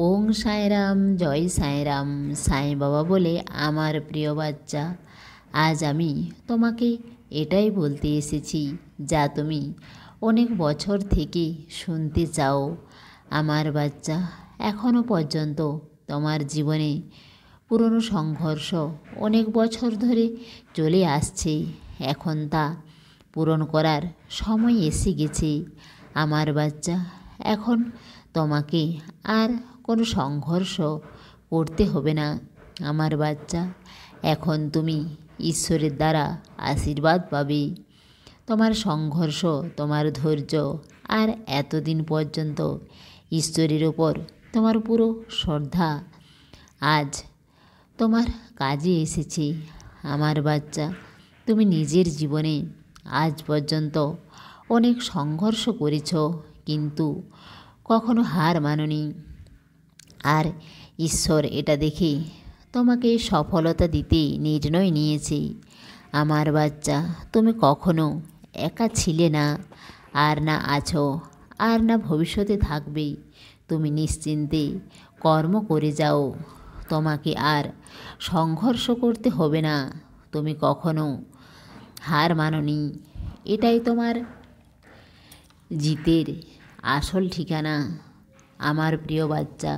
ওং সাঁইরাম, জয় সাঁইরাম। সাঁই বাবা বলে, আমার প্রিয় বাচ্চা, আজ আমি তোমাকে এটাই বলতে এসেছি যা তুমি অনেক বছর থেকে শুনতে চাও। আমার বাচ্চা, এখনও পর্যন্ত তোমার জীবনে পুরনো সংঘর্ষ অনেক বছর ধরে চলে আসছে। এখন তা পূরণ করার সময় এসে গেছে। আমার বাচ্চা, এখন তোমাকে আর কোনো সংঘর্ষ করতে হবে না। আমার বাচ্চা, এখন তুমি ঈশ্বরের দ্বারা আশীর্বাদ পাবে। তোমার সংঘর্ষ, তোমার ধৈর্য আর এতদিন পর্যন্ত ঈশ্বরের ওপর তোমার পুরো শ্রদ্ধা আজ তোমার কাজে এসেছে। আমার বাচ্চা, তুমি নিজের জীবনে আজ পর্যন্ত অনেক সংঘর্ষ করেছ, কিন্তু কখনো হার মানোনি। আর ঈশ্বর এটা দেখে তোমাকে সফলতা দিতে নির্ণয় নিয়েছে। আমার বাচ্চা, তুমি কখনো একা ছিলে না, আর না আছো, আর না ভবিষ্যতে থাকবে। তুমি নিশ্চিন্তে কর্ম করে যাও। তোমাকে আর সংঘর্ষ করতে হবে না। তুমি কখনো হার মানোনি। এটাই তোমার জিতের আসল ঠিকানা। আমার প্রিয় বাচ্চা,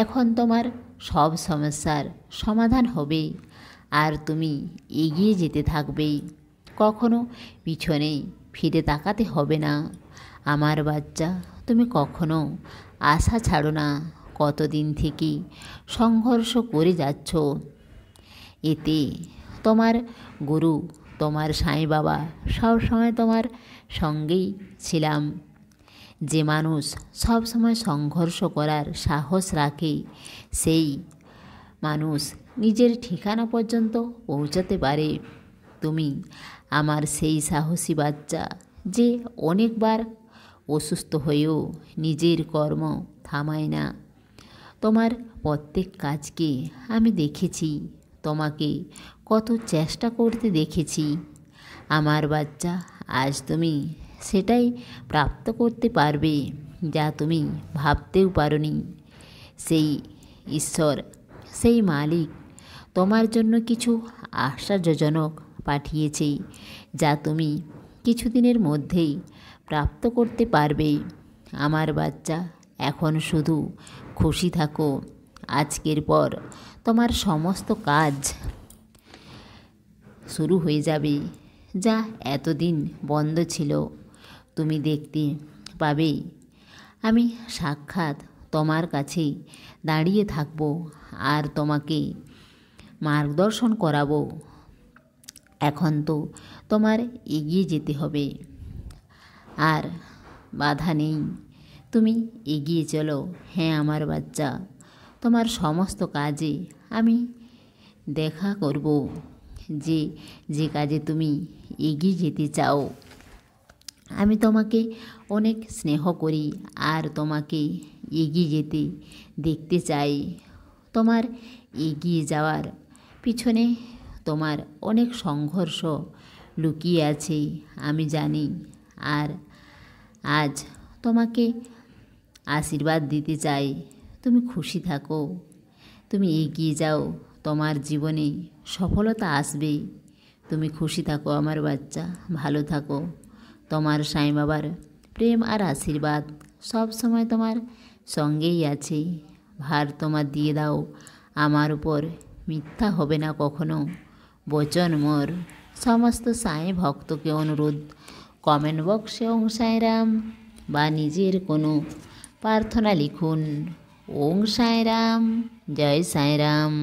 এখন তোমার সব সমস্যার সমাধান হবে, আর তুমি এগিয়ে যেতে থাকবে। কখনো পিছনে ফিরে তাকাতে হবে না। আমার বাচ্চা, তুমি কখনো আশা ছাড়ো না। কতদিন থেকে সংঘর্ষ করে যাচ্ছ, এতে তোমার গুরু, তোমার সাঁই বাবা সবসময় তোমার সঙ্গেই ছিলাম। যে মানুষ সব সময় সংঘর্ষ করার সাহস রাখে, সেই মানুষ নিজের ঠিকানা পর্যন্ত পৌঁছাতে পারে। তুমি আমার সেই সাহসী বাচ্চা, যে অনেকবার অসুস্থ হয়েও নিজের কর্ম থামায় না। তোমার প্রত্যেক কাজকে আমি দেখেছি, তোমাকে কত চেষ্টা করতে দেখেছি। আমার বাচ্চা, আজ তুমি সেটাই প্রাপ্ত করতে পারবে যা তুমি ভাবতেও পারোনি। সেই ঈশ্বর, সেই মালিক তোমার জন্য কিছু আশ্চর্যজনক পাঠিয়েছে, যা তুমি কিছুদিনের মধ্যেই প্রাপ্ত করতে পারবে। আমার বাচ্চা, এখন শুধু খুশি থাকো। আজকের পর তোমার সমস্ত কাজ শুরু হয়ে যাবে, যা এতদিন বন্ধ ছিল। তুমি দেখতে পাবে আমি সাক্ষাৎ তোমার কাছেই দাঁড়িয়ে থাকবো, আর তোমাকে মার্গদর্শন করাবো। এখন তো তোমার এগিয়ে যেতে হবে, আর বাধা নেই। তুমি এগিয়ে চলো। হ্যাঁ আমার বাচ্চা, তোমার সমস্ত কাজে আমি দেখা করব। যে যে কাজে তুমি এগিয়ে যেতে চাও, আমি তোমাকে অনেক স্নেহ করি, আর তোমাকে এগিয়ে যেতে দেখতে চাই। তোমার এগিয়ে যাওয়ার পিছনে তোমার অনেক সংঘর্ষ লুকিয়ে আছে, আমি জানি। আর আজ তোমাকে আশীর্বাদ দিতে চাই। তুমি খুশি থাকো, তুমি এগিয়ে যাও, তোমার জীবনে সফলতা আসবে। তুমি খুশি থাকো আমার বাচ্চা, ভালো থাকো। তোমার সাঁই বাবার প্রেম আর আশীর্বাদ সব সময় তোমার সঙ্গেই আছে। ভার তোমার দিয়ে দাও, আমার উপর মিথ্যা হবে না কখনো বচন মোর। সমস্ত সাঁই ভক্তকে অনুরোধ, কমেন্ট বক্সে ওং সাঁইরাম বা নিজের কোনো প্রার্থনা লিখুন। ওং সাঁইরাম, জয় সাঁইরাম।